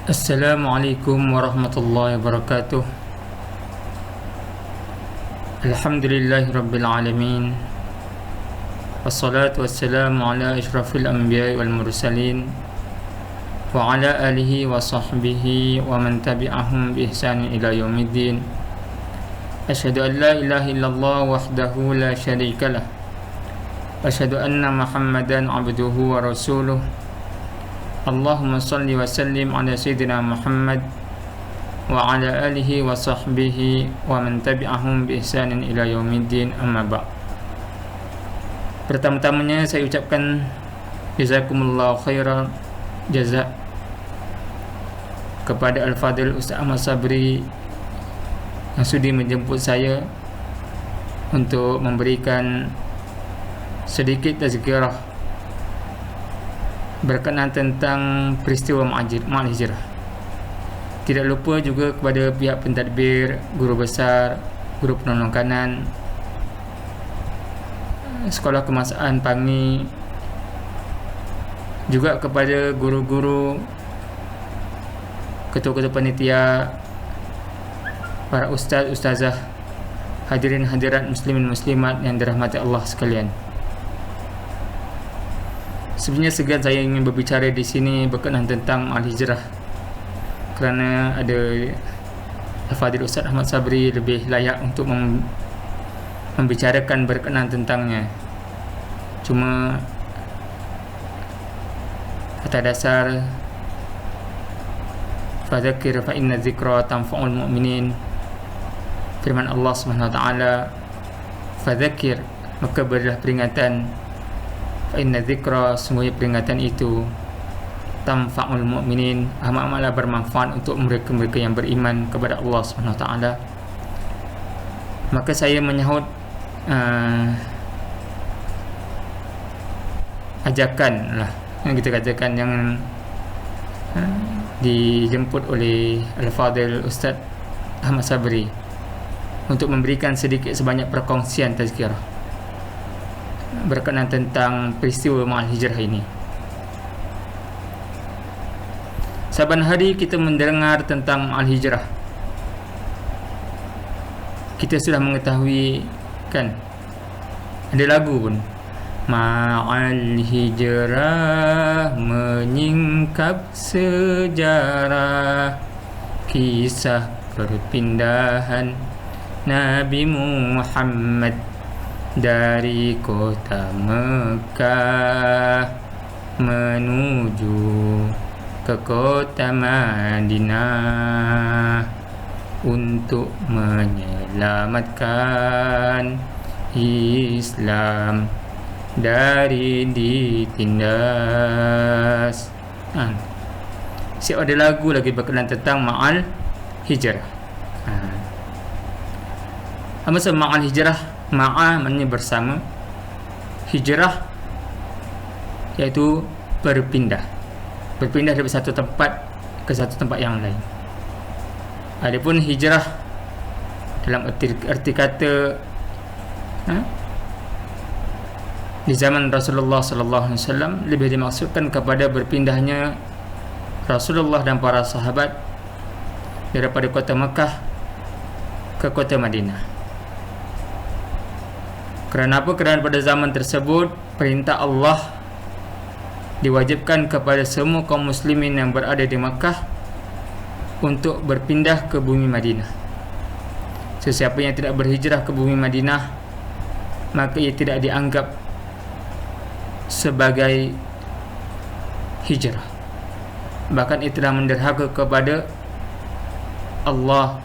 Assalamualaikum warahmatullahi wabarakatuh. Alhamdulillahirabbil alamin. Wassalatu wassalamu ala asyrafil anbiya'i wal mursalin wa ala alihi wa sahbihi wa man tabi'ahum bi ihsanin ila yaumiddin. Asyhadu an la ilaha illallah wahdahu la syarikalah. Asyhadu anna Muhammadan abduhu wa rasuluh. Allahumma salli wa sallim ala sayyidina Muhammad wa ala alihi wa sahbihi wa man tabi'ahum bi ihsanin ila yaumiddin, amma ba'. Pertama-tamanya saya ucapkan jazakumullahu khairan jazak kepada Al-Fadhil Ustaz Ahmad Sabri yang sudi menjemput saya untuk memberikan sedikit tazkirah berkenaan tentang peristiwa Ma'al Hijrah. Tidak lupa juga kepada pihak pentadbir, guru besar, guru penolong kanan, Sekolah Kemasaan Pangi, juga kepada guru-guru, ketua-ketua panitia, para ustaz, ustazah, hadirin hadirat muslimin muslimat yang dirahmati Allah sekalian. Sebenarnya segan saya ingin berbicara di sini berkenaan tentang Al-Hijrah kerana ada Al-Fadhil Ustaz Ahmad Sabri lebih layak untuk membicarakan berkenaan tentangnya. Cuma atas dasar fadzakir fa inna dzikra tanfa'ul mu'minin, firman Allah Subhanahu wa taala, fadzakir, maka berilah peringatan, fa inna dzikra, sungguhnya peringatan itu, tanfa'ul mu'minin, amat-amatlah bermanfaat untuk mereka-mereka yang beriman kepada Allah Subhanahu wa taala. Maka saya menyahut ajakan lah yang kita katakan yang dijemput oleh Al-Fadhil Ustaz Ahmad Sabri untuk memberikan sedikit sebanyak perkongsian tazkirah berkenaan tentang peristiwa Ma'al Hijrah ini. Saban hari kita mendengar tentang Ma'al Hijrah, kita sudah mengetahui kan, ada lagu pun, Ma'al Hijrah menyingkap sejarah, kisah perpindahan Nabi Muhammad dari kota Mekah menuju ke kota Madinah untuk menyelamatkan Islam dari ditindas. Siap ada lagu lagi berkenaan tentang Ma'al Hijrah. Apa maksud Ma'al Hijrah? Ma'a maknanya bersama, hijrah iaitu berpindah dari satu tempat ke satu tempat yang lain. Adapun hijrah dalam erti kata di zaman Rasulullah sallallahu alaihi wasallam lebih dimaksudkan kepada berpindahnya Rasulullah dan para sahabat daripada kota Mekah ke kota Madinah. Kerana apa? Kerana pada zaman tersebut perintah Allah diwajibkan kepada semua kaum muslimin yang berada di Makkah untuk berpindah ke bumi Madinah. Sesiapa yang tidak berhijrah ke bumi Madinah, maka ia tidak dianggap sebagai hijrah. Bahkan ia telah menderhaka kepada Allah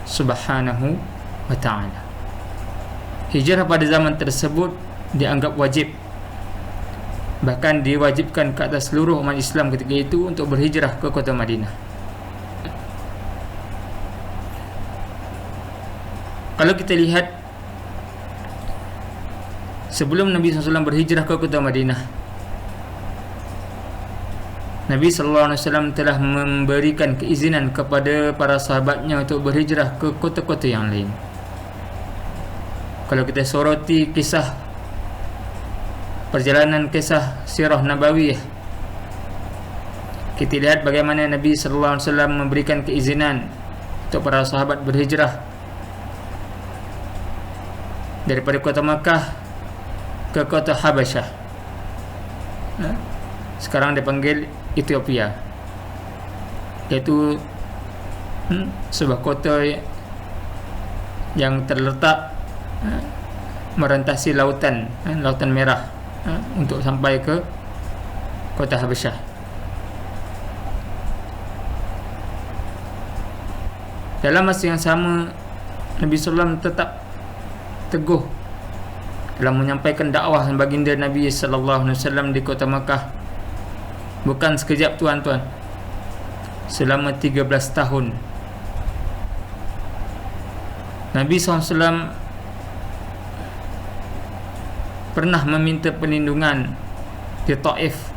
Subhanahu wa ta'ala. Hijrah pada zaman tersebut dianggap wajib, bahkan diwajibkan ke atas seluruh umat Islam ketika itu untuk berhijrah ke kota Madinah. Kalau kita lihat sebelum Nabi SAW berhijrah ke kota Madinah, Nabi SAW telah memberikan keizinan kepada para sahabatnya untuk berhijrah ke kota-kota yang lain. Kalau kita soroti kisah perjalanan kisah sirah Nabawiyah, kita lihat bagaimana Nabi sallallahu alaihi wasallam memberikan keizinan untuk para sahabat berhijrah daripada kota Makkah ke kota Habasyah. Sekarang dipanggil Ethiopia, iaitu sebuah kota yang terletak merentasi lautan Merah untuk sampai ke kota Habasyah. Dalam masa yang sama, Nabi SAW tetap teguh dalam menyampaikan dakwah baginda Nabi SAW di kota Makkah. Bukan sekejap tuan-tuan, selama 13 tahun Nabi SAW pernah meminta perlindungan di Taif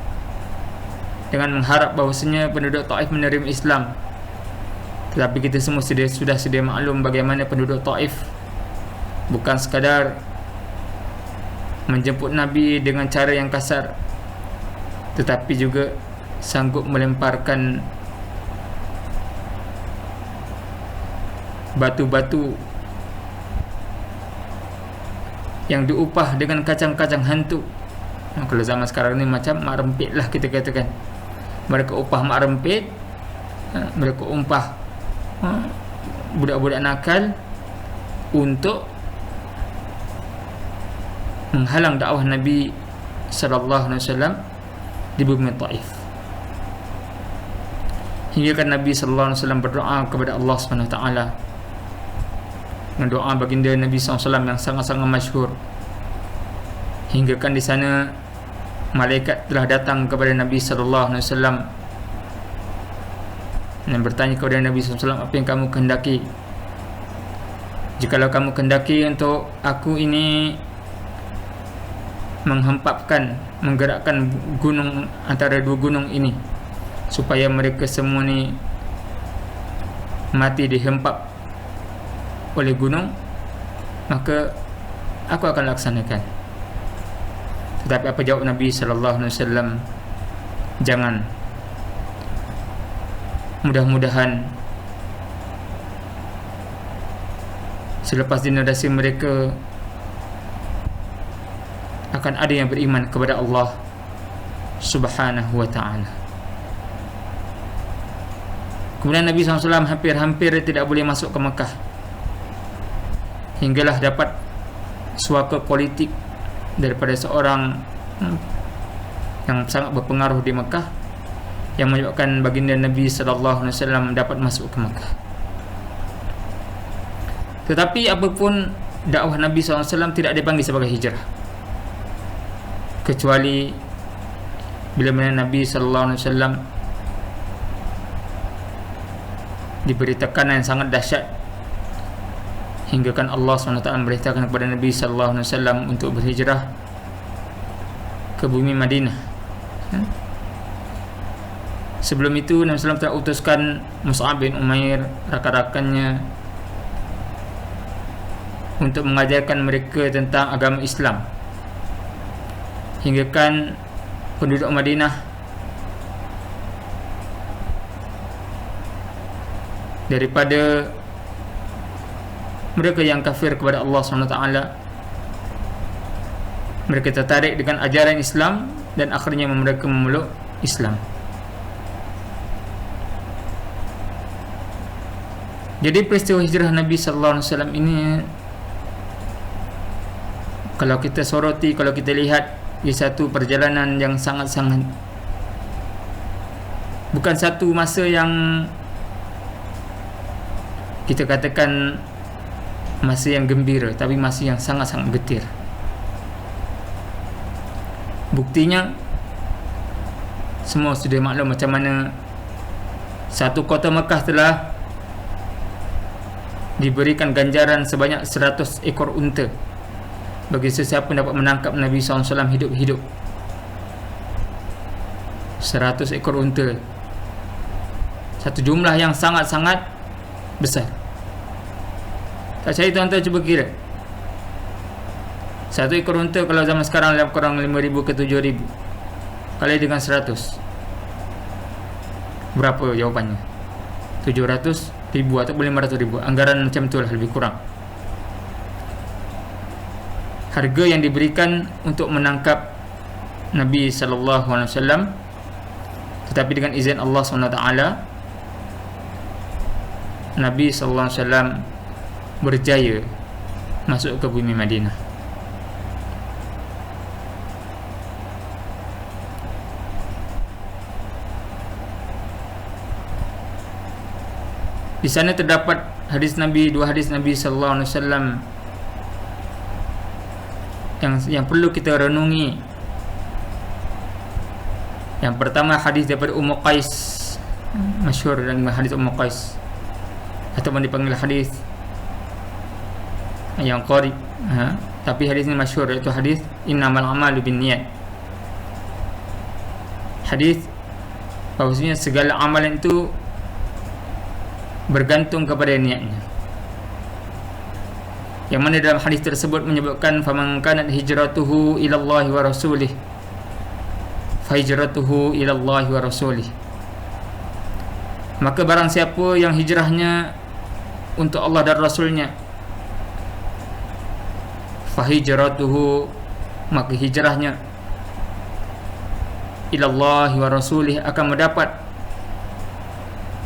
dengan mengharap bahawasanya penduduk Taif menerima Islam. Tetapi kita semua sudah sedia maklum bagaimana penduduk Taif bukan sekadar menjemput Nabi dengan cara yang kasar, tetapi juga sanggup melemparkan batu-batu yang diupah dengan kacang-kacang hantu. Kalau zaman sekarang ni macam mak rempit lah kita katakan. Mereka upah mak rempit, mereka upah budak-budak nakal untuk menghalang dakwah Nabi sallallahu alaihi wasallam di bumi Taif. Hingga kan Nabi sallallahu alaihi wasallam berdoa kepada Allah Subhanahu wa taala dengan doa baginda Nabi sallallahu alaihi wasallam yang sangat-sangat masyhur. Hingga kan di sana malaikat telah datang kepada Nabi sallallahu alaihi wasallam dan bertanya kepada Nabi SAW, apa yang kamu kehendaki? Jikalau kamu kehendaki untuk aku ini menggerakkan gunung antara dua gunung ini supaya mereka semua ni mati dihempap oleh gunung, maka aku akan laksanakan. Tetapi apa jawab Nabi SAW? Jangan. Mudah-mudahan selepas dinodasi mereka akan ada yang beriman kepada Allah Subhanahu wa ta'ala. Kemudian Nabi SAW hampir-hampir tidak boleh masuk ke Mekah, hinggalah dapat suaka politik daripada seorang yang sangat berpengaruh di Mekah, yang menyebabkan baginda Nabi SAW dapat masuk ke Makkah. Tetapi apapun, dakwah Nabi SAW tidak dipanggil sebagai hijrah, kecuali bila mana Nabi SAW diberi tekanan yang sangat dahsyat, hingga kan Allah SWT memberitakan kepada Nabi SAW untuk berhijrah ke bumi Madinah. Sebelum itu Nabi SAW telah utuskan Mus'ab bin Umair, rakan-rakannya, untuk mengajarkan mereka tentang agama Islam. Hingga kan penduduk Madinah daripada mereka yang kafir kepada Allah SWT, mereka tertarik dengan ajaran Islam dan akhirnya mereka memeluk Islam. Jadi peristiwa hijrah Nabi sallallahu alaihi wasallam ini, kalau kita soroti, kalau kita lihat, ia satu perjalanan yang sangat-sangat, bukan satu masa yang kita katakan masa yang gembira, tapi masa yang sangat-sangat getir. Buktinya semua sudah maklum macam mana satu kota Mekah telah diberikan ganjaran sebanyak 100 ekor unta bagi sesiapa yang dapat menangkap Nabi SAW hidup-hidup. 100 ekor unta, satu jumlah yang sangat-sangat besar. Tak percaya tuan-tuan, cuba kira satu ekor unta kalau zaman sekarang lebih kurang 5,000 ke 7,000 kali dengan 100, Berapa jawapannya? 700.000 atau 500.000, anggaran macam tu lah, lebih kurang. Harga yang diberikan untuk menangkap Nabi sallallahu alaihi wasallam, tetapi dengan izin Allah SWT, Nabi sallallahu alaihi wasallam berjaya masuk ke bumi Madinah. Di sana terdapat hadis Nabi, dua hadis Nabi sallallahu alaihi wasallam yang perlu kita renungi. Yang pertama, hadis daripada Ummu Qais, masyhur dengan hadis Ummu Qais, ataupun dipanggil hadis yang qarib, tapi hadis ini masyhur, iaitu hadis innamal a'malu binniyat. Hadis bahwasanya segala amalan itu bergantung kepada niatnya. Yang mana dalam hadis tersebut menyebutkan faman kanat hijratuhu ila Allah wa rasulih fa hijratuhu ila Allah wa rasulih. Maka barang siapa yang hijrahnya untuk Allah dan Rasulnya, fa hijratuhu, maka hijrahnya ila Allah wa rasulih akan mendapat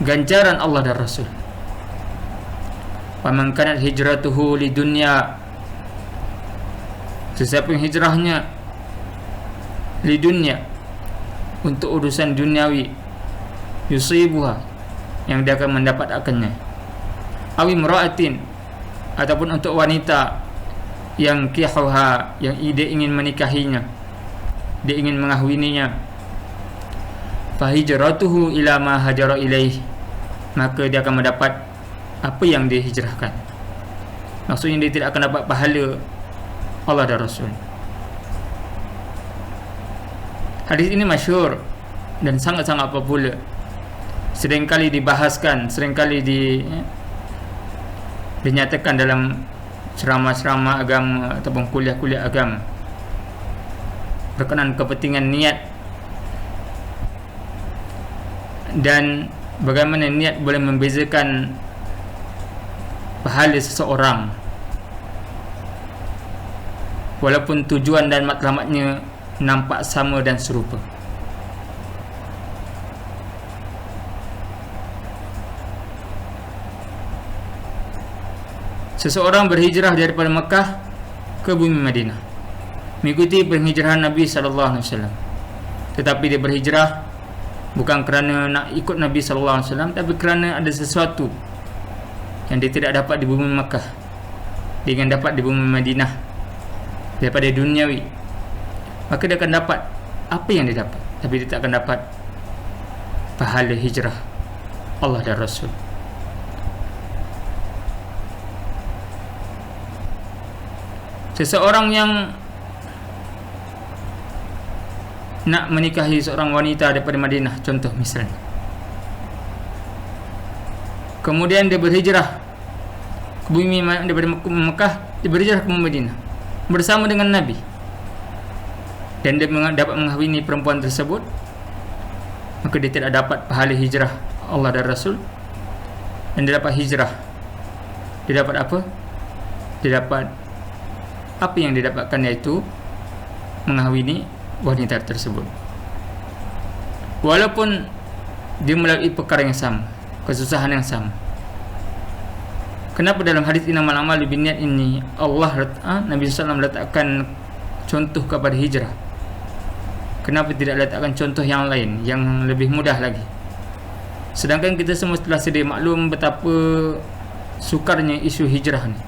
ganjaran Allah dan Rasul. Faman kanat hijratuhu lidunya, sesiapa yang hijrahnya lidunya, untuk urusan duniawi, yusibuha, yang dia akan mendapat akannya, awi imra'atin, ataupun untuk wanita yang kihuha, yang dia ingin menikahinya, dia ingin mengahwininya, fa hijratuhu ila ma hajara ilaih, maka dia akan mendapat apa yang dia hijrahkan. Maksudnya dia tidak akan dapat pahala Allah dan Rasul. Hadis ini masyhur dan sangat-sangat popular, seringkali dibahaskan, seringkali dinyatakan dalam ceramah-ceramah agama ataupun kuliah-kuliah agama berkenaan kepentingan niat dan bagaimana niat boleh membezakan pahala seseorang, walaupun tujuan dan matlamatnya nampak sama dan serupa. Seseorang berhijrah daripada Mekah ke bumi Madinah mengikuti penghijrahan Nabi sallallahu alaihi wasallam, tetapi dia berhijrah bukan kerana nak ikut Nabi sallallahu alaihi wasallam, tapi kerana ada sesuatu yang dia tidak dapat di bumi Makkah, dia ingin dapat di bumi Madinah daripada duniawi. Maka dia akan dapat apa yang dia dapat, tapi dia tak akan dapat pahala hijrah Allah dan Rasul. Seseorang yang nak menikahi seorang wanita daripada Madinah, contoh misalnya, kemudian dia berhijrah ke bumi daripada Mekah, dia berhijrah ke Madinah bersama dengan Nabi, dan dia dapat mengahwini perempuan tersebut, maka dia tidak dapat pahala hijrah Allah dan Rasul, dan dia dapat hijrah. Dia dapat apa? Dia dapat apa yang didapatkan, yaitu mengahwini wanita tersebut, walaupun dia melalui perkara yang sama, kesusahan yang sama. Kenapa dalam hadis innamal a'malu binniyat ini Nabi SAW letakkan contoh kepada hijrah? Kenapa tidak letakkan contoh yang lain yang lebih mudah lagi? Sedangkan kita semua telah sedia maklum betapa sukarnya isu hijrah ni.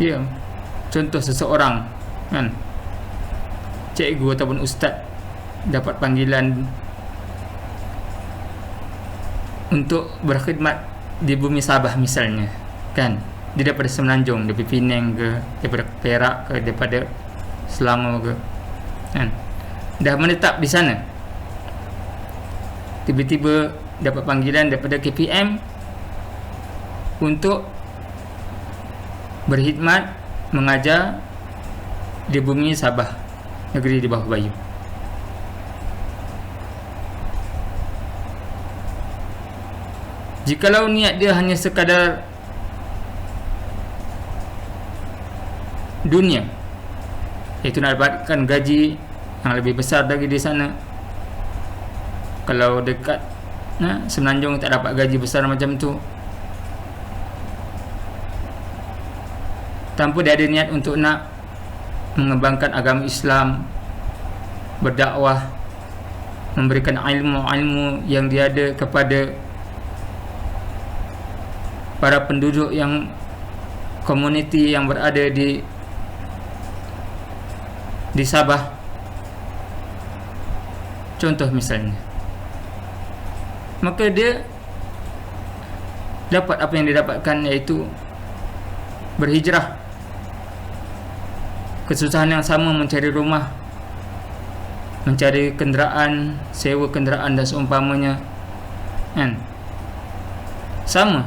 Ya, contoh seseorang kan, cikgu ataupun ustaz dapat panggilan untuk berkhidmat di bumi Sabah misalnya kan, dia daripada Semenanjung, daripada Penang ke, daripada Perak ke, daripada Selangor ke kan, dah menetap di sana, tiba-tiba dapat panggilan daripada KPM untuk berkhidmat mengajar di bumi Sabah, negeri di bawah Bayu. Jikalau niat dia hanya sekadar dunia, iaitu nak dapatkan gaji yang lebih besar lagi di sana. Kalau dekat Semenanjung tak dapat gaji besar macam tu, tanpa dia ada niat untuk nak mengembangkan agama Islam, berdakwah, memberikan ilmu-ilmu yang dia ada kepada para penduduk yang komuniti yang berada di Sabah, contoh misalnya, maka dia dapat apa yang dia dapatkan, iaitu berhijrah. Kesusahan yang sama mencari rumah, mencari kenderaan, sewa kenderaan dan seumpamanya, kan? Sama,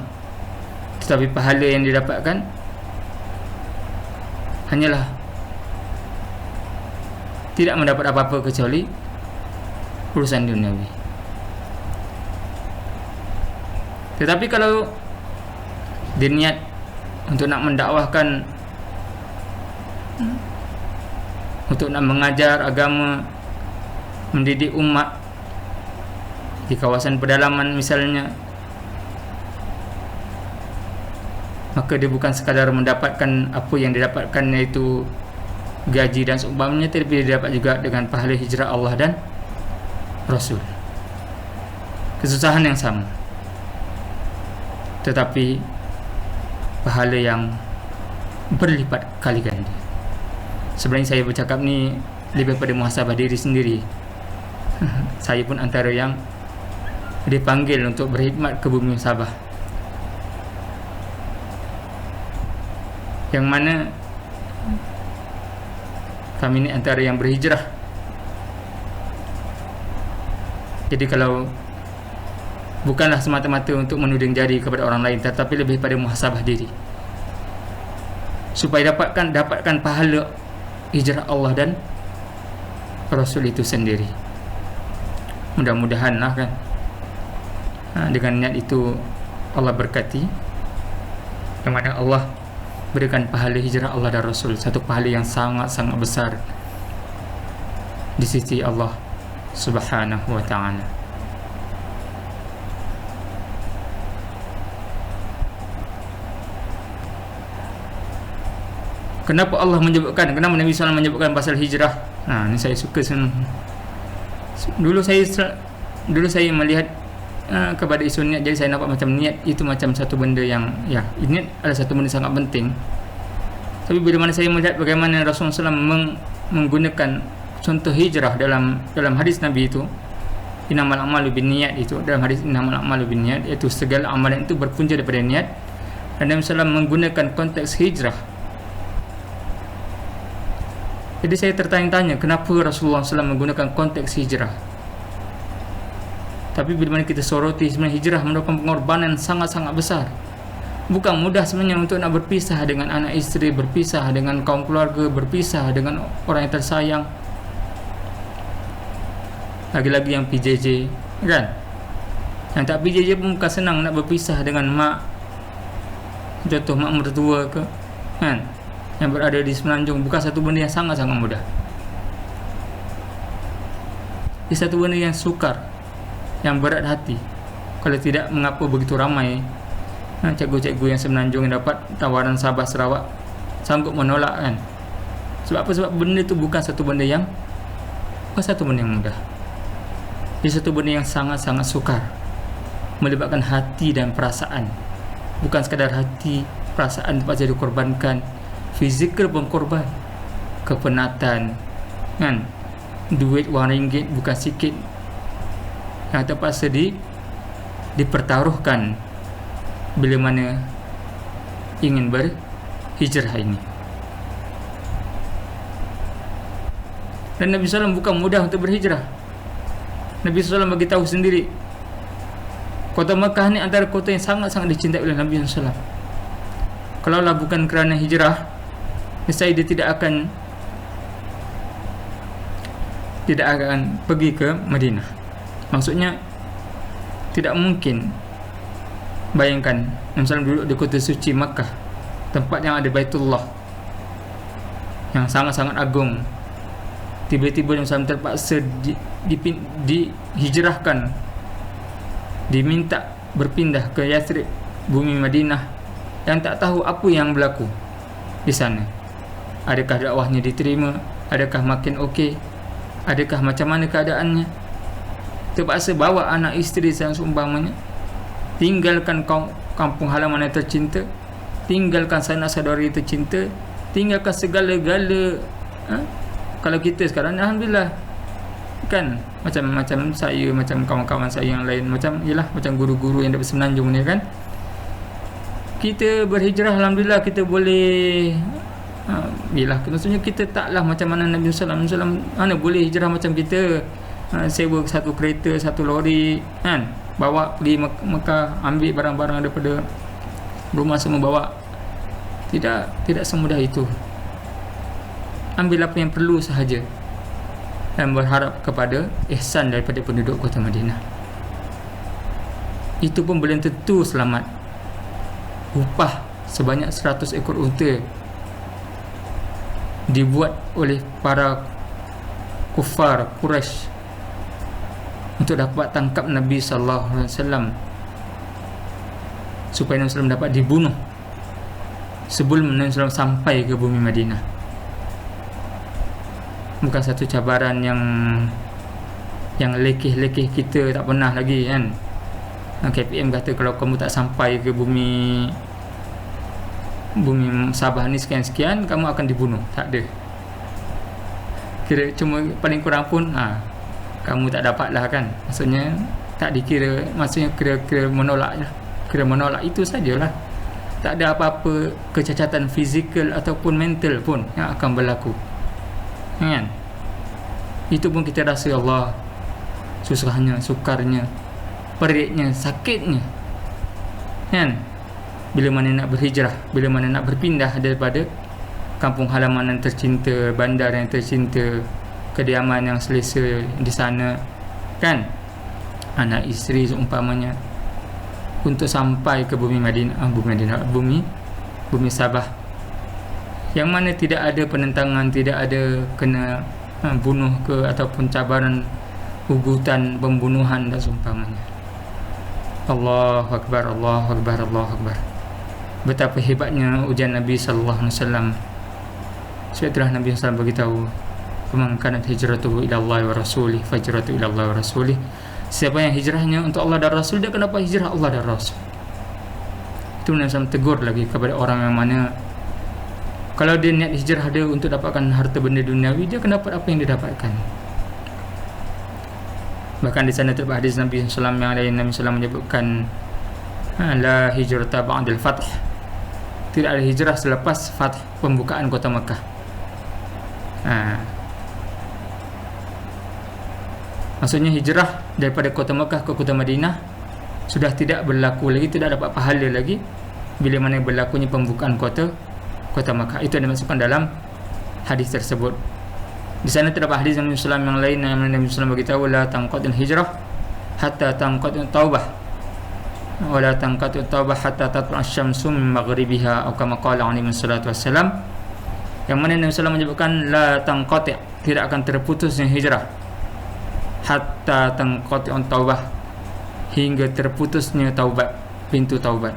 tetapi pahala yang didapatkan hanyalah tidak mendapat apa-apa kecuali urusan duniawi. Tetapi kalau dia niat untuk nak mendakwahkan, untuk nak mengajar agama, mendidik umat di kawasan pedalaman misalnya, maka dia bukan sekadar mendapatkan apa yang didapatkan, iaitu gaji dan seumpamanya, tetapi dia dapat juga dengan pahala hijrah Allah dan Rasul. Kesusahan yang sama, tetapi pahala yang berlipat kali ganda. Sebenarnya saya bercakap ni lebih pada muhasabah diri sendiri. Saya pun antara yang dipanggil untuk berkhidmat ke bumi Sabah, yang mana kami ni antara yang berhijrah. Jadi kalau bukanlah semata-mata untuk menuding jari kepada orang lain, tetapi lebih pada muhasabah diri, supaya dapatkan pahala hijrah Allah dan Rasul itu sendiri. Mudah-mudahan lah kan, dengan niat itu Allah berkati, yang mana Allah berikan pahala hijrah Allah dan Rasul, satu pahala yang sangat-sangat besar di sisi Allah Subhanahu wa ta'ala. Kenapa Allah menyebutkan, kenapa Nabi SAW menyebutkan pasal hijrah? Ini saya suka sebenarnya. Dulu saya melihat kepada isu niat, jadi saya nampak macam niat itu macam satu benda yang, ya, niat adalah satu benda sangat penting. Tapi bila mana saya melihat bagaimana Rasulullah SAW menggunakan contoh hijrah dalam hadis Nabi itu, innamal a'malu binniyat, itu dalam hadis innamal a'malu binniyat, iaitu segala amalan itu berpunca daripada niat, dan Nabi SAW menggunakan konteks hijrah. Jadi saya tertanya-tanya kenapa Rasulullah SAW menggunakan konteks hijrah. Tapi bila mana kita soroti, sebenarnya hijrah merupakan pengorbanan sangat-sangat besar. Bukan mudah sebenarnya untuk nak berpisah dengan anak isteri, berpisah dengan kaum keluarga, berpisah dengan orang yang tersayang, lagi-lagi yang PJJ, kan? Yang tak PJJ pun bukan senang nak berpisah dengan mak, contoh mak mertua ke, kan, yang berada di Semenanjung. Bukan satu benda yang sangat-sangat mudah. Ia satu benda yang sukar, yang berat hati. Kalau tidak, mengapa begitu ramai cikgu-cikgu yang Semenanjung yang dapat tawaran Sabah Sarawak sanggup menolak, kan? Sebab apa? Sebab benda itu bukan satu benda yang mudah. Ia satu benda yang sangat-sangat sukar, melibatkan hati dan perasaan. Bukan sekadar hati, perasaan terpaksa dikorbankan, fizikal pun korban, kepenatan, kan? Duit wang ringgit bukan sikit yang terpaksa dipertaruhkan bila mana ingin berhijrah ini. Dan Nabi SAW bukan mudah untuk berhijrah. Nabi SAW bagi tahu sendiri, kota Makkah ni antara kota yang sangat-sangat dicintai oleh Nabi SAW. Kalaulah bukan kerana hijrah, nescaya dia tidak akan pergi ke Madinah. Maksudnya tidak mungkin Bayangkan Nabi SAW duduk di kota suci Makkah, tempat yang ada Baitullah yang sangat-sangat agung. Tiba-tiba Nabi SAW terpaksa dihijrahkan, diminta berpindah ke Yathrib, bumi Madinah, yang tak tahu apa yang berlaku di sana. Adakah dakwahnya diterima? Adakah makin okey? Adakah macam mana keadaannya? Terpaksa bawa anak isteri yang seumpamanya, tinggalkan kampung halaman yang tercinta, tinggalkan sanak saudari tercinta, tinggalkan segala-gala. Kalau kita sekarang, alhamdulillah, kan, macam saya, macam kawan-kawan saya yang lain, macam macam guru-guru yang dapat semenanjung ni kan, kita berhijrah, alhamdulillah, kita boleh maksudnya kita taklah macam mana Nabi SAW. Mana boleh hijrah macam kita, sewa satu kereta, satu lori kan, bawa pergi Mekah, ambil barang-barang daripada rumah semua bawa. Tidak semudah itu. Ambil apa yang perlu sahaja dan berharap kepada ihsan daripada penduduk kota Madinah. Itu pun belum tentu selamat. Upah sebanyak 100 ekor unta dibuat oleh para kufar Quraisy untuk dapat tangkap Nabi SAW, supaya Nabi SAW dapat dibunuh sebelum Nabi SAW sampai ke bumi Madinah. Bukan satu cabaran yang lekeh-lekeh kita tak pernah lagi kan. KPM kata kalau kamu tak sampai ke bumi Sabah ni sekian-sekian, kamu akan dibunuh. Tak ada. Kira cuma paling kurang pun kamu tak dapat lah kan. Maksudnya tak dikira, maksudnya kira menolak lah. Kira menolak itu sajalah. Tak ada apa-apa kecacatan fizikal ataupun mental pun yang akan berlaku kan. Itu pun kita rasa Allah susahnya, sukarnya, peritnya, sakitnya kan. Bila mana nak berhijrah, bila mana nak berpindah daripada kampung halaman yang tercinta, bandar yang tercinta, kediaman yang selesa di sana kan, anak isteri seumpamanya, untuk sampai ke bumi Sabah, yang mana tidak ada penentangan, tidak ada kena bunuh ke ataupun cabaran ugutan, pembunuhan dan seumpamanya. Allahu Akbar, Allahu Akbar, Allahu Akbar. Betapa hebatnya ujian Nabi sallallahu alaihi wasallam. Setelah Nabi sallallahu beritahu, "Man kanat hijratuhu ila Allah wa rasulih, fajratu ila Allah wa rasulih." Siapa yang hijrahnya untuk Allah dan Rasul, dia kenapa hijrah Allah dan Rasul. Itu Nabi sallallahu tegur lagi kepada orang yang mana kalau dia niat hijrah dia untuk dapatkan harta benda duniawi, dia kena dapat apa yang dia dapatkan. Bahkan di sana terdapat hadis Nabi sallallahu yang lain, Nabi sallallahu menyebutkan la hijrata ba'dal fath. Tidak ada hijrah selepas fath, pembukaan kota Makkah. Maksudnya hijrah daripada kota Makkah ke kota Madinah sudah tidak berlaku lagi, tidak dapat pahala lagi bila mana berlakunya pembukaan kota Makkah. Itu yang dimaksudkan dalam hadis tersebut. Di sana terdapat hadis Nabi sallallahu yang lain, yang Nabi sallallahu beritahu, la tanqadul hijrah hatta tanqadul taubah wa la tanqadul taubah hatta tatlu'a asy-syamsu min maghribiha, atau kama qala alaihi wassalatu wassalam. Yang mana Nabi sallallahu menyebutkan la tanqati', tidak akan terputusnya hijrah, hatta tanqati'un taubah, hingga terputusnya taubat, pintu taubat.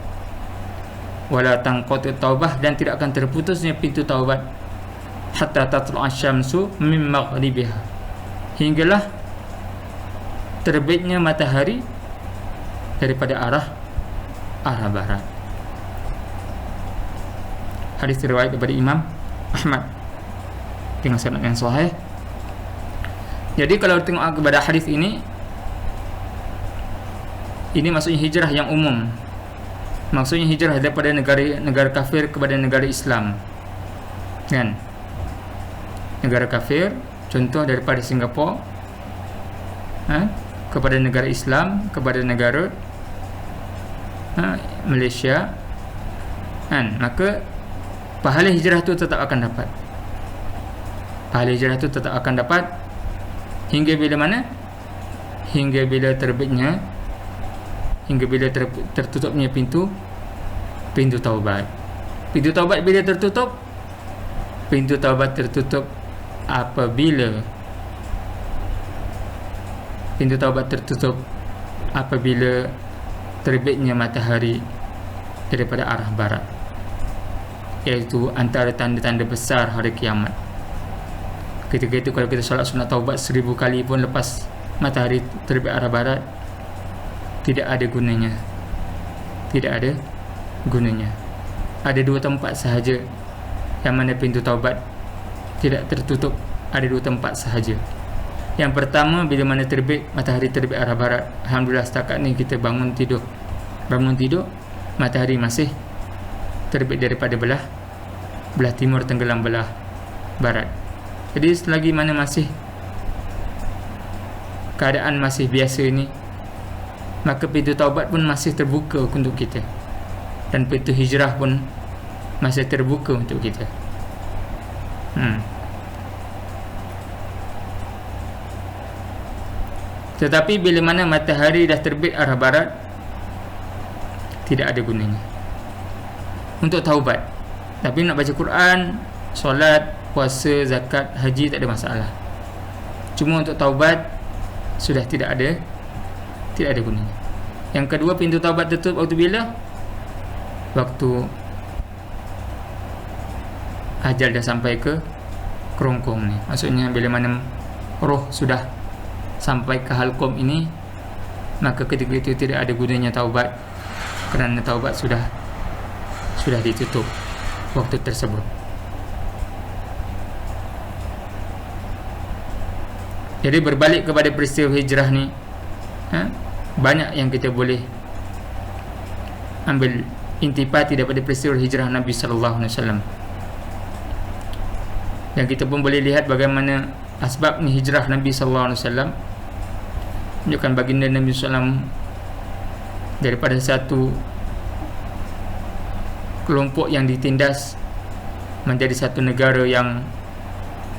Wala tanqati'ut taubah, dan tidak akan terputusnya pintu taubat, hatta tatlu'a asy-syamsu min maghribiha, hinggalah terbitnya matahari daripada arah barat. Hadis riwayat daripada Imam Ahmad dengan sanad yang sahih. Jadi kalau tengok kepada hadis ini maksudnya hijrah yang umum. Maksudnya hijrah daripada negara kafir kepada negara Islam. Kan? Negara kafir, contoh daripada Singapura, kepada negara Islam, kepada negara Malaysia, kan? Maka pahala hijrah itu tetap akan dapat. Pahala hijrah itu tetap akan dapat hingga bila mana? Hingga bila terbitnya hingga bila tertutupnya pintu taubat. Pintu taubat bila tertutup, pintu taubat tertutup apabila terbitnya matahari daripada arah barat, iaitu antara tanda-tanda besar hari kiamat. Ketika itu kalau kita solat sunat taubat 1000 kali pun lepas matahari terbit arah barat, tidak ada gunanya. Ada 2 tempat sahaja yang mana pintu taubat tidak tertutup. Ada 2 tempat sahaja. Yang pertama, bila mana matahari terbit arah barat, alhamdulillah setakat ni kita bangun tidur, matahari masih terbit daripada belah timur tenggelam belah barat. Jadi selagi mana masih keadaan masih biasa ini, maka pintu taubat pun masih terbuka untuk kita, dan pintu hijrah pun masih terbuka untuk kita. Tetapi bila mana matahari dah terbit arah barat, tidak ada gunanya untuk taubat. Tapi nak baca Quran, solat, puasa, zakat, haji tak ada masalah. Cuma untuk taubat sudah tidak ada gunanya. Yang kedua, pintu taubat tutup waktu bila? Waktu ajal dah sampai ke kerongkong ni. Maksudnya bila mana roh sudah sampai ke halqum ini, maka ketika itu tidak ada gunanya taubat, kerana taubat sudah ditutup waktu tersebut. Jadi berbalik kepada peristiwa hijrah ni, banyak yang kita boleh ambil intipati daripada peristiwa hijrah Nabi sallallahu alaihi wasallam. Dan kita pun boleh lihat bagaimana asbab ni hijrah Nabi sallallahu alaihi wasallam. Menunjukkan baginda Nabi SAW daripada satu kelompok yang ditindas menjadi satu negara yang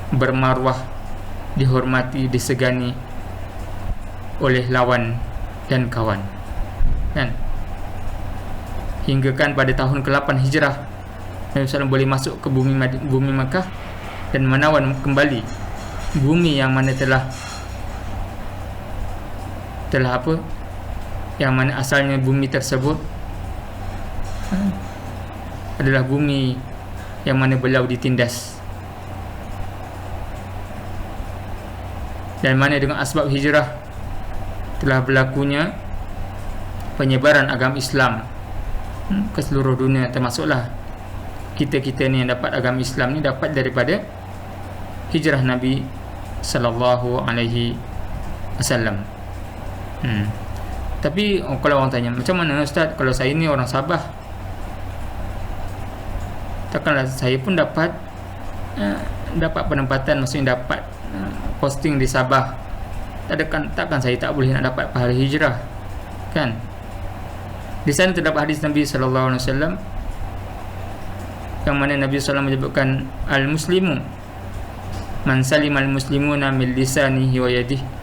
bermaruah, dihormati, disegani oleh lawan dan kawan, kan? Hingga kan pada tahun ke-8 hijrah, Nabi SAW boleh masuk ke bumi Makkah dan menawan kembali bumi yang mana telah apa, yang mana asalnya bumi tersebut adalah bumi yang mana beliau ditindas, dan mana dengan asbab hijrah telah berlakunya penyebaran agama Islam ke seluruh dunia, termasuklah kita ni yang dapat agama Islam ni dapat daripada hijrah Nabi sallallahu alaihi wasallam. Tapi kalau orang tanya, macam mana Ustaz, kalau saya ni orang Sabah, takkanlah saya pun dapat penempatan, maksudnya dapat posting di Sabah, takkan saya tak boleh nak dapat pahala hijrah, kan? Di sana terdapat hadis Nabi sallallahu alaihi wasallam yang mana Nabi sallallahu menyebutkan al-muslimu man salimal muslimuna min lisanihi wa yadihi.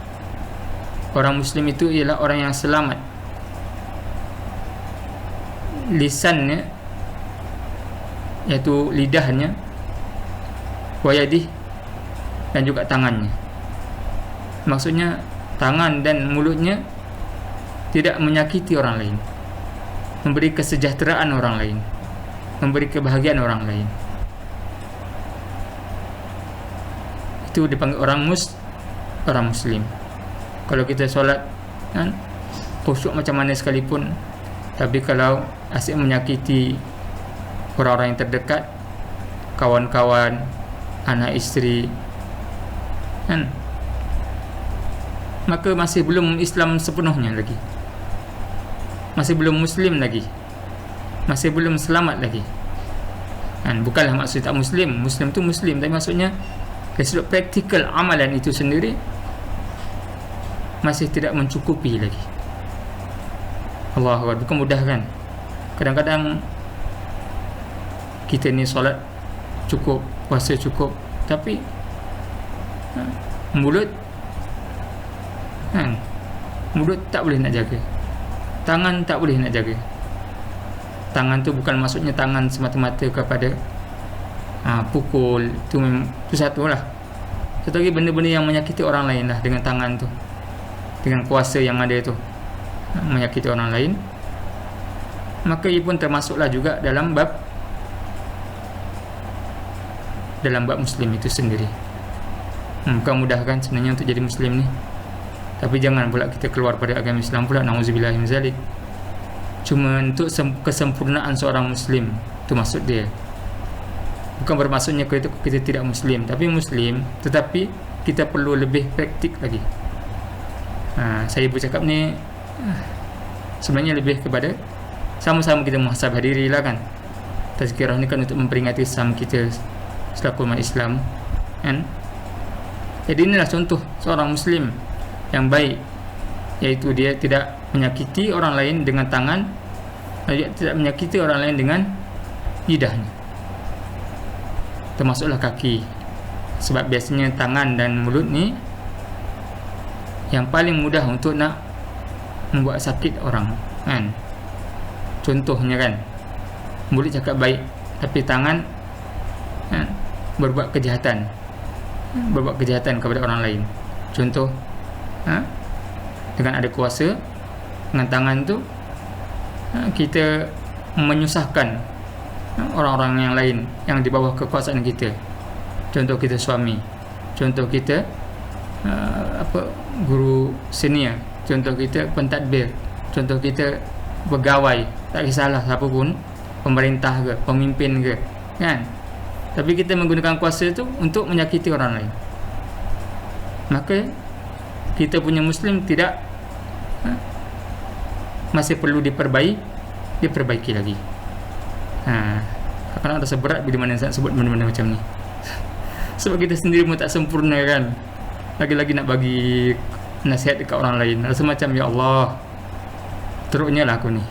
Orang Muslim itu ialah orang yang selamat lisannya, iaitu lidahnya, wayadih, dan juga tangannya. Maksudnya tangan dan mulutnya tidak menyakiti orang lain, memberi kesejahteraan orang lain, memberi kebahagiaan orang lain. Itu dipanggil orang Muslim. Kalau kita solat, kan, khusyuk macam mana sekalipun, tapi kalau asyik menyakiti orang-orang yang terdekat, kawan-kawan, anak isteri, kan, maka masih belum Islam sepenuhnya lagi, masih belum Muslim lagi, masih belum selamat lagi, kan? Bukanlah maksud tak Muslim tu Muslim, tapi maksudnya dari sudut praktikal amalan itu sendiri masih tidak mencukupi lagi. Allahu Akbar. Bukan mudah, kan? Kadang-kadang kita ni solat cukup, puasa cukup, tapi mulut, kan, mulut tak boleh nak jaga. tangan tak boleh nak jaga. Tangan tu bukan maksudnya tangan semata-mata kepada pukul, tu satu lah. Satu lagi benda-benda yang menyakiti orang lain lah dengan tangan tu, dengan kuasa yang ada tu, menyakiti orang lain, maka ia pun termasuklah juga dalam bab muslim itu sendiri. Bukan mudah kan sebenarnya untuk jadi muslim ni, tapi jangan pula kita keluar pada agama Islam pula, na'udzubillah min zalik. Cuma untuk kesempurnaan seorang muslim, itu maksud dia. Bukan bermaksudnya kita tidak muslim, tapi muslim, tetapi kita perlu lebih praktik lagi. Saya bercakap ni sebenarnya lebih kepada sama-sama kita muhasabah diri lah kan. Tazkirah ni kan untuk memperingati saham kita selaku umat Islam kan. Jadi inilah contoh seorang muslim yang baik, iaitu dia tidak menyakiti orang lain dengan tangan, dia tidak menyakiti orang lain dengan lidahnya, termasuklah kaki. Sebab biasanya tangan dan mulut ni yang paling mudah untuk nak membuat sakit orang kan. Contohnya kan, mulut cakap baik tapi tangan kan, berbuat kejahatan kepada orang lain. Contoh, dengan ada kuasa, dengan tangan tu kita menyusahkan orang-orang yang lain yang di bawah kekuasaan kita. Contoh kita suami, contoh kita guru senior, contoh kita pentadbir, contoh kita pegawai, tak kisahlah siapa pun, pemerintah ke, pemimpin ke kan. Tapi kita menggunakan kuasa itu untuk menyakiti orang lain, maka kita punya muslim tidak masih perlu diperbaiki lagi. Kadang-kadang rasa berat bila mana saya sebut benda-benda macam ni. Sebab kita sendiri pun tak sempurna kan, lagi-lagi nak bagi nasihat dekat orang lain. Rasa macam ya Allah, teruknya lah aku ni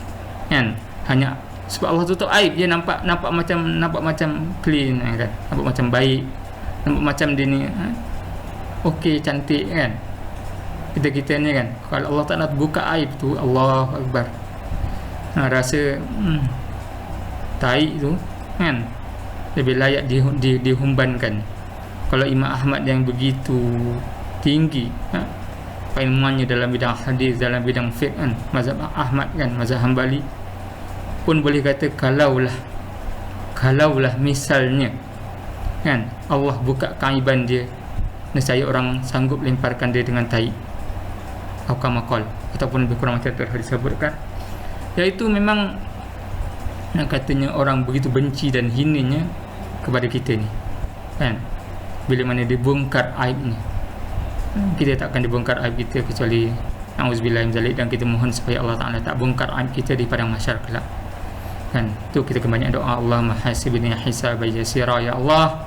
kan. Hanya sebab Allah tutup aib, dia nampak macam clean kan, nampak macam baik, nampak macam dia ni okey, cantik kan. Kita ni kan, kalau Allah tak nak buka aib tu, Allahu Akbar, rasa taik tu kan lebih layak dihumbankan. Kalau Imam Ahmad yang begitu tinggi ilmuannya dalam bidang hadis, dalam bidang fiqh kan, mazhab Ahmad kan, mazhab Hambali, pun boleh kata kalaulah misalnya kan Allah buka kaiban dia, nescaya orang sanggup lemparkan dia dengan tai atau kamakol, ataupun lebih kurang macam tadi disebutkan, iaitu memang nak katanya orang begitu benci dan hinanya kepada kita ni kan. Bila mana dibongkar aibnya, kita takkan dibongkar aib kita kecuali na'udzubillah min zalik, dan kita mohon supaya Allah Ta'ala tak bongkar aib kita di padang mahsyar kelak kan. Tu kita kebanyakan doa, Allah mahasibni hisaban yasira, ya Allah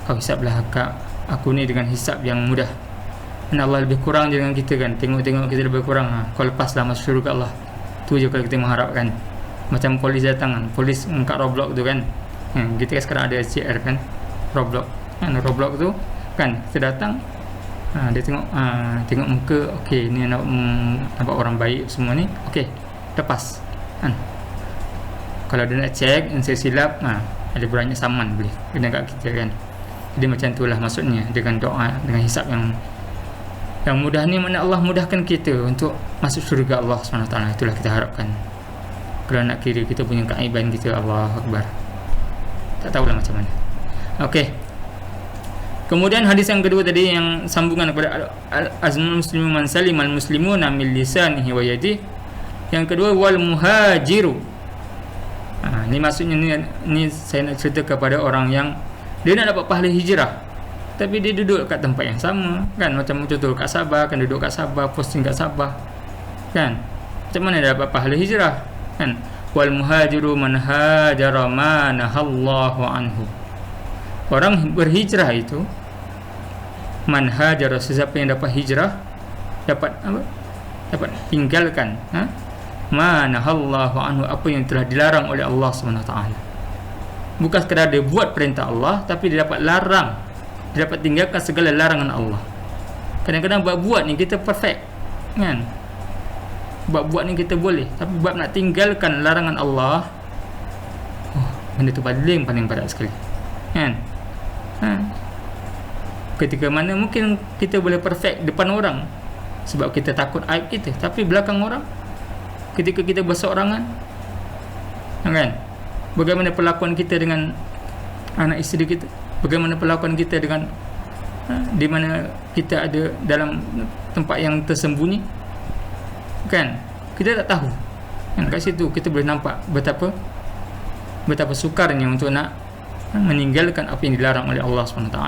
kau hisablah aku ni dengan hisab yang mudah. Dan Allah lebih kurang dengan kita kan, tengok kita lebih kurang, kau lepaslah masuk syurga Allah. Tu je kalau kita mengharapkan. Macam polis datang kan, polis kat Roblox tu kan, kita kan sekarang ada SCR kan, Roblox kan, Roblox tu kan, kita datang, dia tengok muka, okey ni nampak orang baik semua ni, okey lepas kan. Kalau dia nak check dan saya silap, ada banyak saman boleh kena kat kita kan. Jadi macam itulah maksudnya dengan doa, dengan hisab yang mudah ni, mana Allah mudahkan kita untuk masuk syurga Allah SWT. Itulah kita harapkan. Kalau nak kira kita punya keaiban kita, Allahu Akbar, tak tahulah macam mana. Okey. Kemudian hadis yang kedua tadi yang sambungan kepada azmul muslimu man salimal muslimuna min lisanihi wa yadihi. Yang kedua wal muhajiru. Ni maksudnya ni saya nak cerita kepada orang yang dia nak dapat pahala hijrah, tapi dia duduk kat tempat yang sama kan. Macam contoh kat Sabah kan, duduk kat Sabah, posting kat Sabah kan. Macam mana dia dapat pahala hijrah kan? Wal muhajiru man hajara ma nahallahu anhu. Orang berhijrah itu, man hajara, sesiapa yang dapat hijrah, dapat apa? Dapat tinggalkan ma nahallahu anhu, apa yang telah dilarang oleh Allah SWT. Bukan sekadar dia buat perintah Allah, tapi dia dapat larang, dia dapat tinggalkan segala larangan Allah. Kadang-kadang buat ni kita perfect kan, bab buat ni kita boleh, tapi bab nak tinggalkan larangan Allah, benda tu paling berat sekali, kan? Ketika mana mungkin kita boleh perfect depan orang sebab kita takut aib kita, tapi belakang orang, ketika kita berseorangan, kan? Bagaimana perlakuan kita dengan anak isteri kita, bagaimana perlakuan kita dengan di mana kita ada dalam tempat yang tersembunyi, kan? Kita tak tahu, kan? Kat situ kita boleh nampak betapa sukarnya untuk nak meninggalkan apa yang dilarang oleh Allah SWT.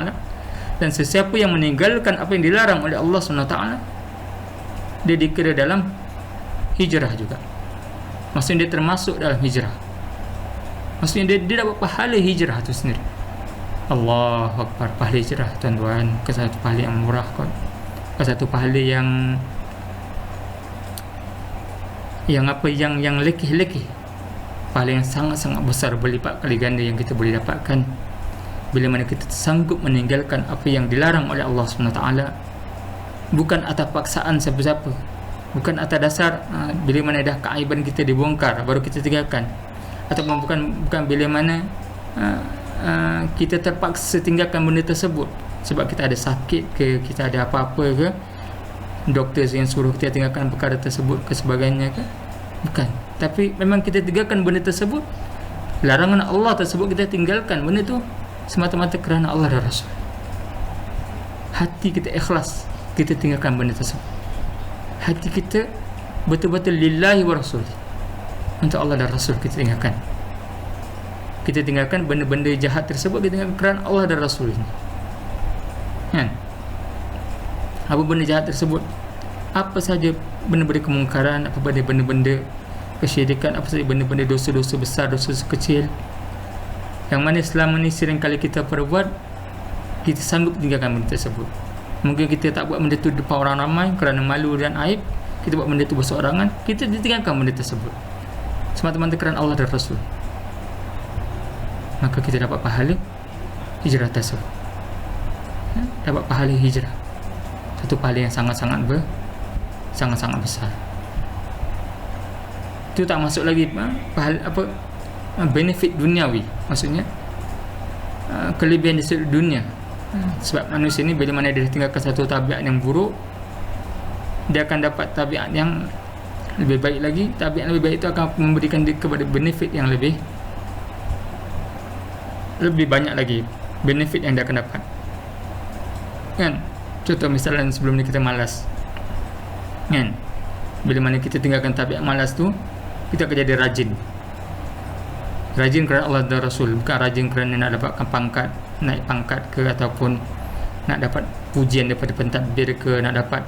Dan sesiapa yang meninggalkan apa yang dilarang oleh Allah SWT, dia dikira dalam hijrah juga. Maksudnya dia termasuk dalam hijrah. Maksudnya dia dapat pahala hijrah tu sendiri. Allahu Akbar. Pahala hijrah, tuan-tuan, ke satu pahala yang murah kot, ke satu pahala yang lekih-lekih. Pahala yang sangat-sangat besar, berlipat kali ganda yang kita boleh dapatkan bila mana kita sanggup meninggalkan apa yang dilarang oleh Allah SWT, bukan atas paksaan siapa-siapa, bukan atas dasar bila mana dah keaiban kita dibongkar baru kita tinggalkan, ataupun bukan bila mana kita terpaksa tinggalkan benda tersebut sebab kita ada sakit ke, kita ada apa-apa ke, doktor yang suruh kita tinggalkan perkara tersebut ke sebagainya ke, bukan. Tapi memang kita tinggalkan benda tersebut, larangan Allah tersebut kita tinggalkan benda tu semata-mata kerana Allah dan Rasul. Hati kita ikhlas, kita tinggalkan benda tersebut. Hati kita betul-betul lillahi wa rasul, untuk Allah dan Rasul kita tinggalkan. Kita tinggalkan benda-benda jahat tersebut, kita tinggalkan kerana Allah dan Rasul ini, kan? Apa benda jahat tersebut? Apa saja benda-benda kemungkaran, apa benda-benda kesyirikan, apa saja benda-benda dosa-dosa besar, dosa-dosa kecil yang mana selama ni sering kali kita perbuat, kita sanggup tinggalkan benda tersebut. Mungkin kita tak buat benda tu depan orang ramai kerana malu dan aib, kita buat benda tu berseorangan, kita tinggalkan benda tersebut semata-mata kerana Allah dan Rasul. Maka kita dapat pahala hijrah tersebut, dapat pahala hijrah, satu pahala yang sangat-sangat besar. Itu tak masuk lagi pahala benefit duniawi, maksudnya kelebihan di sudut dunia. Sebab manusia ni bila mana dia tinggalkan satu tabiat yang buruk, dia akan dapat tabiat yang lebih baik lagi. Tabiat yang lebih baik itu akan memberikan dia kepada benefit yang lebih banyak lagi, benefit yang dia akan dapat, kan? Contoh misalnya sebelum ni kita malas, kan? Bila mana kita tinggalkan tabiat malas tu, kita akan jadi rajin kerana Allah dan Rasul, bukan rajin kerana nak dapatkan pangkat, naik pangkat ke, ataupun nak dapat pujian daripada pentadbir ke, nak dapat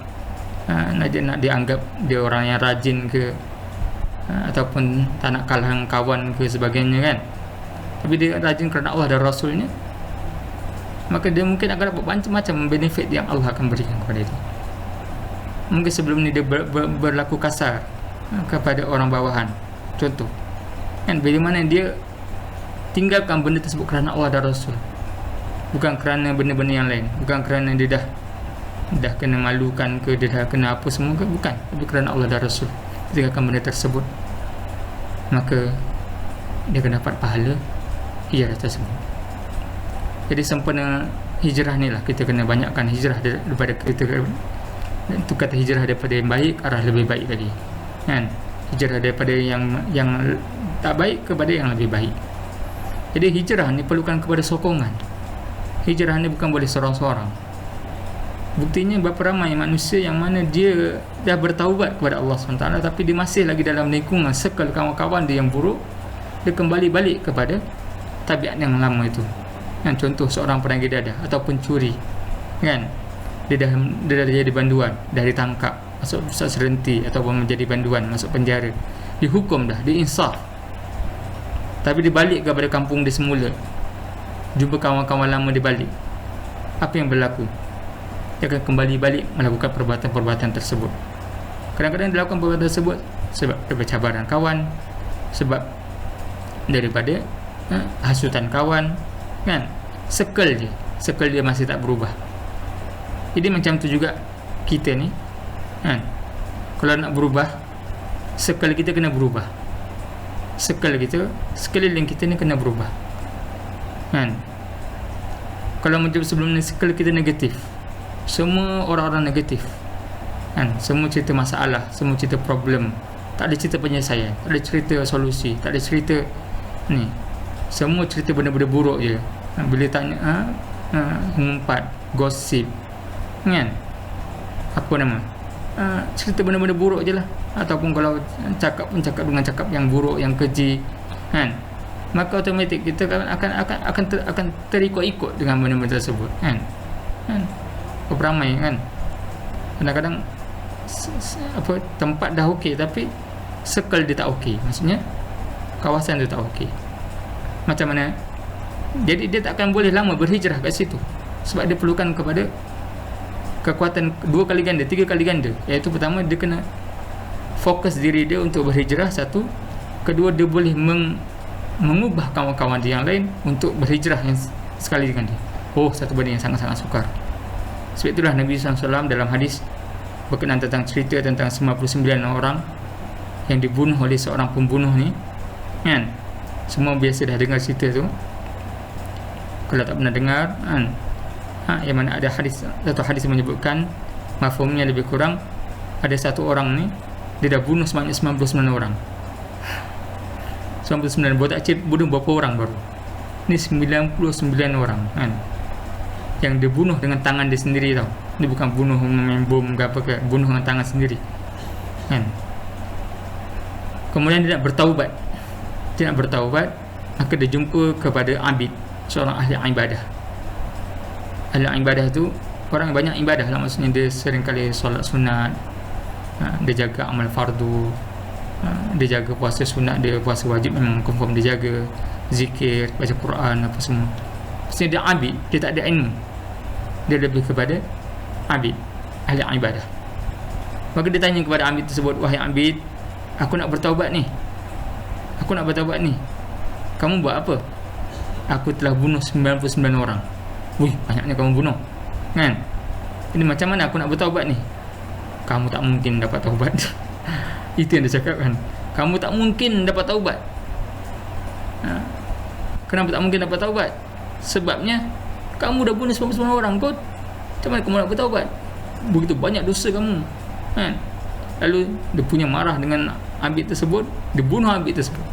nak dianggap dia orang yang rajin ke, ataupun tak nak kalah dengan kawan ke sebagainya, kan? Tapi dia rajin kerana Allah dan Rasulnya, maka dia mungkin akan dapat macam-macam benefit yang Allah akan berikan kepada dia. Mungkin sebelum ni dia berlaku kasar kepada orang bawahan, contoh, kan? Bila mana dia tinggalkan benda tersebut kerana Allah dan Rasul, bukan kerana benda-benda yang lain, bukan kerana dia dah kena malukan ke, dia dah kena apa semua ke, bukan, tapi kerana Allah dan Rasul tinggalkan benda tersebut, maka dia akan dapat pahala hijrah tersebut. Jadi sempena hijrah ni lah, kita kena banyakkan hijrah daripada kita, itu kata hijrah daripada yang baik arah lebih baik tadi, kan? Hijrah daripada yang tak baik kepada yang lebih baik. Jadi hijrah ni perlukan kepada sokongan. Hijrah ni bukan boleh seorang-seorang. Buktinya berapa ramai manusia yang mana dia dah bertaubat kepada Allah SWT, tapi dia masih lagi dalam lingkungan circle kawan-kawan dia yang buruk, dia kembali balik kepada tabiat yang lama itu, kan? Contoh seorang penagih dadah ataupun curi, kan? Dia dah jadi banduan, dah ditangkap, masuk pusat serenti, ataupun menjadi banduan, masuk penjara, dihukum dah, diinsaf, tapi dia balik kepada kampung dia semula, jumpa kawan-kawan lama dia balik. Apa yang berlaku? Dia akan kembali balik melakukan perbuatan-perbuatan tersebut. Kadang-kadang dia lakukan perbuatan tersebut sebab daripada cabaran kawan, sebab daripada hasutan kawan, kan? Circle dia masih tak berubah. Jadi macam tu juga kita ni, kan? Kalau nak berubah, Sekali kita kena berubah. Sekeliling kita ni kena berubah, kan? Kalau macam sebelum ni sekali kita negatif, semua orang-orang negatif, kan? Semua cerita masalah, semua cerita problem, tak ada cerita penyelesaian, tak ada cerita solusi, tak ada cerita ni, semua cerita benda-benda buruk je. Bila tanya mengumpat, gosip, kan? Apa nama? Cerita benda-benda buruk je lah. Ataupun kalau cakap dengan cakap yang buruk, yang keji, kan? Maka automatik kita akan terikut-ikut dengan benda-benda tersebut, kan? Beramai, kan? Kadang-kadang tempat dah okey tapi circle dia tak okey. Maksudnya kawasan dia tak okey. Macam mana? Jadi dia tak akan boleh lama berhijrah kat situ, sebab dia perlukan kepada kekuatan 2 kali ganda, 3 kali ganda. Iaitu pertama, dia kena fokus diri dia untuk berhijrah, satu. Kedua, dia boleh mengubah kawan-kawan dia yang lain untuk berhijrah yang sekali dengan dia. Satu benda yang sangat-sangat sukar. Sebab itulah Nabi SAW dalam hadis berkenaan tentang cerita tentang 99 orang yang dibunuh oleh seorang pembunuh ni, kan? Semua biasa dah dengar cerita tu. Kalau tak pernah dengar, kan? Yang mana ada satu hadis menyebutkan, mafhumnya lebih kurang, ada satu orang ni dia dah bunuh sebanyak 99 orang. 99, bunuh berapa orang baru? Ni 99 orang, kan? Yang dia bunuh dengan tangan dia sendiri tau. Dia bukan bunuh main bom ke apa ke, bunuh dengan tangan sendiri, kan? Kemudian dia nak bertaubat. Maka dia jumpa kepada Abid, seorang ahli ibadah. Ahli ibadah tu orang yang banyak ibadah lah. Maksudnya dia sering kali solat sunat, dia jaga amal fardu, dia jaga puasa sunat, dia puasa wajib memang confirm dia jaga, zikir, baca Quran, apa semua. Maksudnya dia abid, dia tak ada ilmu, dia lebih kepada abid, ahli ibadah. Maka dia tanya kepada abid tersebut, wahai abid, aku nak bertaubat ni, kamu buat apa? Aku telah bunuh 99 orang. Wih, banyaknya kamu bunuh, kan? Ini macam mana aku nak bertaubat ni? Kamu tak mungkin dapat taubat. Itu yang dia cakap, kan? Kamu tak mungkin dapat taubat. Kenapa tak mungkin dapat taubat? Sebabnya kamu dah bunuh 99 orang. Kau macam mana kamu nak bertaubat? Begitu banyak dosa kamu, kan? Lalu dia punya marah dengan abid tersebut, dia bunuh abid tersebut.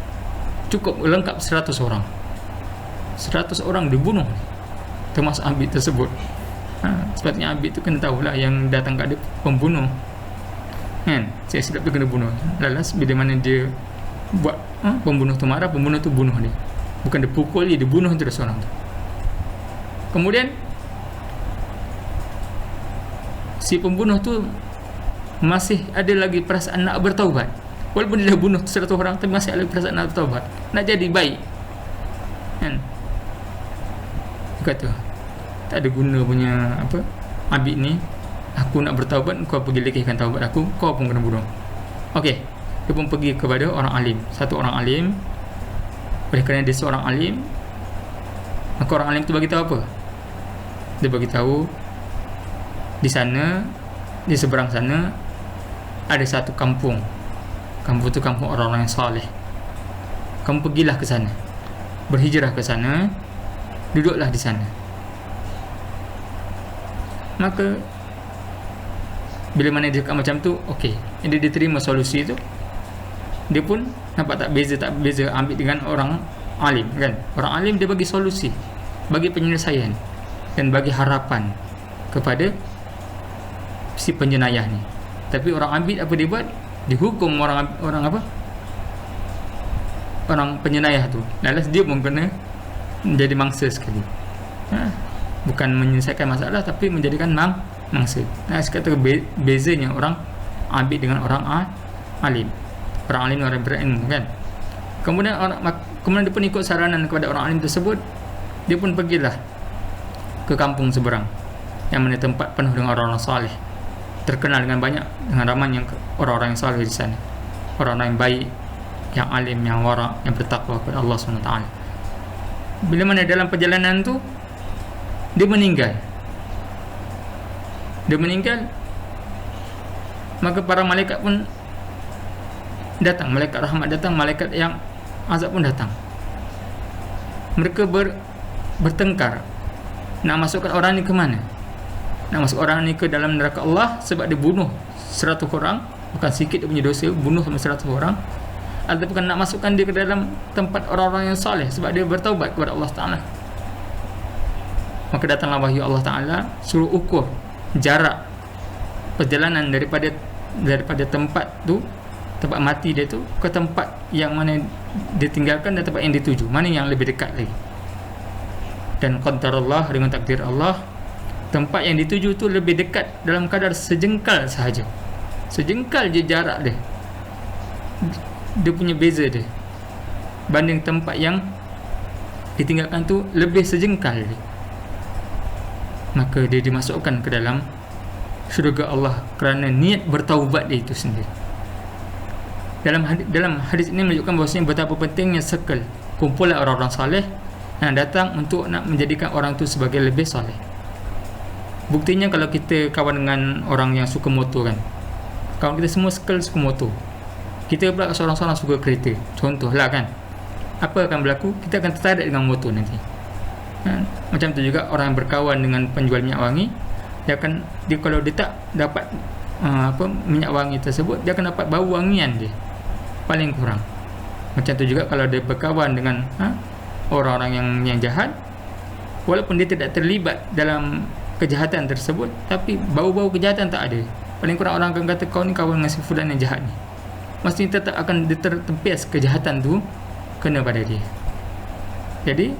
Cukup lengkap 100 orang. 100 orang dibunuh, termasuk abid tersebut. Sepatutnya abid tu kena tahulah yang datang kat dia pembunuh, kan? Saya silap tu kena bunuh. Lalas bila mana dia buat pembunuh tu marah, pembunuh tu bunuh dia. Bukan dia pukul dia bunuh terus orang tu. Kemudian si pembunuh tu masih ada lagi perasaan nak bertaubat. Walaupun dia dah bunuh 100 orang, tapi masih ada perasaan nak bertaubat, nak jadi baik, kan? Dia kata, tak ada guna punya abid ni. Aku nak bertaubat, kau pergi lekehkan taubat aku, kau pun kena bunuh. Okey, dia pun pergi kepada orang alim, satu orang alim. Oleh kerana dia seorang alim, maka orang alim tu bagi tahu apa? Dia bagi tahu di sana, di seberang sana ada satu kampung. Kampung tu kampung orang-orang yang saleh. Kamu pergilah ke sana, berhijrah ke sana, duduklah di sana. Maka bila mana dia cakap macam tu, okey, dia terima solusi tu. Dia pun nampak tak beza ambil dengan orang alim, kan? Orang alim dia bagi solusi, bagi penyelesaian dan bagi harapan kepada si penjenayah ni. Tapi orang abid apa dia buat? Dihukum orang penjenayah tu. Lalas dia pun kena menjadi mangsa sekali. Bukan menyelesaikan masalah, tapi menjadikan mangsa. Saya kata bezanya orang abid dengan orang alim. Orang alim orang berilmu, kan? Kemudian dia pun ikut saranan kepada orang alim tersebut. Dia pun pergilah ke kampung seberang, yang mana tempat penuh dengan orang-orang saleh, terkenal dengan ramainya orang-orang yang saleh di sana, orang-orang yang baik, yang alim, yang wara', yang bertakwa kepada Allah SWT. Bila mana dalam perjalanan tu dia meninggal, maka para malaikat pun datang, malaikat rahmat datang, malaikat yang azab pun datang. Mereka bertengkar nak masukkan orang ni ke mana. Nak masuk orang ni ke dalam neraka Allah sebab dia bunuh 100 orang, bukan sikit dia punya dosa, bunuh sampai 100 orang, ataupun nak masukkan dia ke dalam tempat orang-orang yang soleh sebab dia bertaubat kepada Allah Ta'ala. Maka datanglah wahyu Allah Ta'ala suruh ukur jarak perjalanan daripada tempat tu, tempat mati dia tu, ke tempat yang mana dia tinggalkan dan tempat yang dituju, mana yang lebih dekat lagi. Dan qadarullah, dengan takdir Allah, tempat yang dituju tu lebih dekat dalam kadar sejengkal sahaja. Sejengkal je jarak dia punya beza dia, banding tempat yang ditinggalkan tu lebih sejengkal dia. Maka dia dimasukkan ke dalam syurga Allah kerana niat bertaubat dia itu sendiri. Dalam hadis ini menunjukkan bahawasanya betapa pentingnya circle, kumpulan orang-orang soleh yang datang untuk nak menjadikan orang tu sebagai lebih soleh. Buktinya kalau kita kawan dengan orang yang suka motor kan, kawan kita semua circle suka motor, kita pula seorang-seorang suka kereta, contohlah kan, apa akan berlaku? Kita akan tertarik dengan motor nanti. Macam tu juga orang yang berkawan dengan penjual minyak wangi, dia kalau dia tak dapat minyak wangi tersebut, dia akan dapat bau wangian dia paling kurang. Macam tu juga kalau dia berkawan dengan orang-orang yang jahat, walaupun dia tidak terlibat dalam kejahatan tersebut, tapi bau-bau kejahatan tak ada, paling kurang orang akan kata kau ni kawan dengan si fulan yang jahat ni, mesti tetap akan tertempias kejahatan tu kena pada dia. Jadi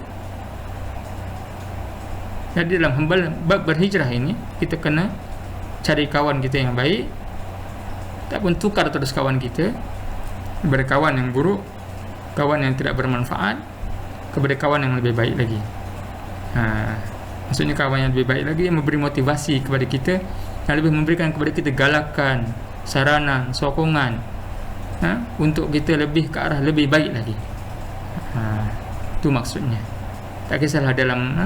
dalam bab berhijrah ini, kita kena cari kawan kita yang baik, tak pun tukar terus kawan kita daripada kawan yang buruk, kawan yang tidak bermanfaat, kepada kawan yang lebih baik lagi. Maksudnya kawan yang lebih baik lagi, yang memberi motivasi kepada kita, yang lebih memberikan kepada kita galakan, saranan, sokongan, untuk kita lebih ke arah lebih baik lagi. Itu maksudnya. Tak kisahlah dalam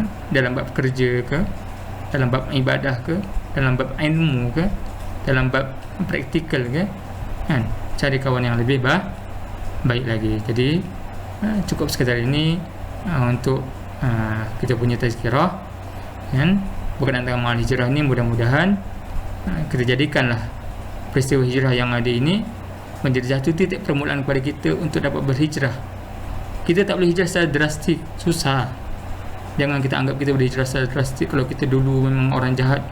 bab kerja ke, dalam bab ibadah ke, dalam bab ilmu ke, dalam bab praktikal ke, kan, cari kawan yang lebih baik lagi. Jadi cukup sekadar ini untuk kita punya tazkirah, kan, berkenaan dengan amal hijrah ini. Mudah-mudahan kita jadikanlah peristiwa hijrah yang ada ini menjadi satu titik permulaan kepada kita untuk dapat berhijrah. Kita tak boleh hijrah secara drastik, susah. Jangan kita anggap kita boleh hijrah secara drastik kalau kita dulu memang orang jahat.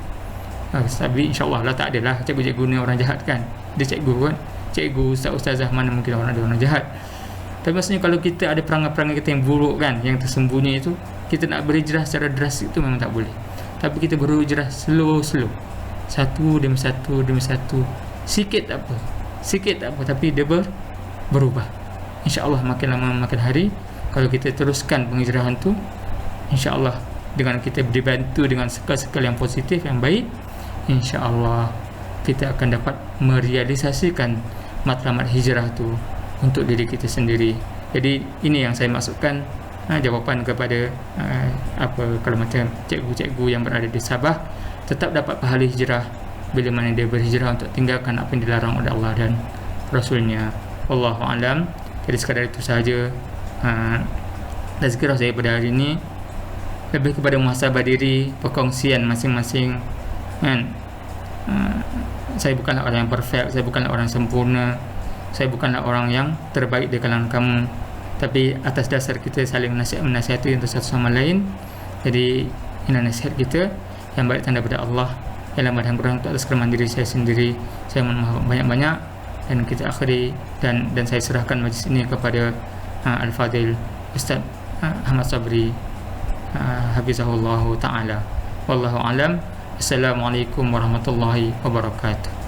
Tapi insyaAllah lah tak adalah cikgu-cikgu ni orang jahat kan. Dia cikgu kan, cikgu, ustaz-ustazah, mana mungkin ada orang jahat. Tapi maksudnya kalau kita ada perangai-perangai kita yang buruk kan, yang tersembunyi itu, kita nak berhijrah secara drastik itu memang tak boleh. Tapi kita berhijrah slow, satu demi satu, sikit tak apa, tapi dia berubah. InsyaAllah makin lama makin hari, kalau kita teruskan penghijrahan tu, InsyaAllah dengan kita dibantu dengan sekal-sekal yang positif, yang baik, InsyaAllah kita akan dapat merealisasikan matlamat hijrah tu untuk diri kita sendiri. Jadi ini yang saya maksudkan, jawapan kepada kalau macam cikgu-cikgu yang berada di Sabah tetap dapat pahala hijrah bila mana dia berhijrah untuk tinggalkan apa yang dilarang oleh Allah dan Rasulnya. Wallahu a'lam. Jadi sekadar itu sahaja tazkirah saya pada hari ini, lebih kepada muhasabah diri, perkongsian masing-masing, kan. Saya bukanlah orang yang perfect, saya bukanlah orang yang sempurna, saya bukanlah orang yang terbaik di kalangan kamu, tapi atas dasar kita saling menasihati untuk satu sama lain. Jadi ini nasihat kita yang baik tanda pada Allah, yang lemah dan kurang untuk atas kelemahan diri saya sendiri. Saya mohon maaf banyak-banyak, dan kita akhiri dan saya serahkan majlis ini kepada Al-Fadil Ustaz Ahmad Sabri, hafizahullah ta'ala. Wallahu alam. Assalamualaikum warahmatullahi wabarakatuh.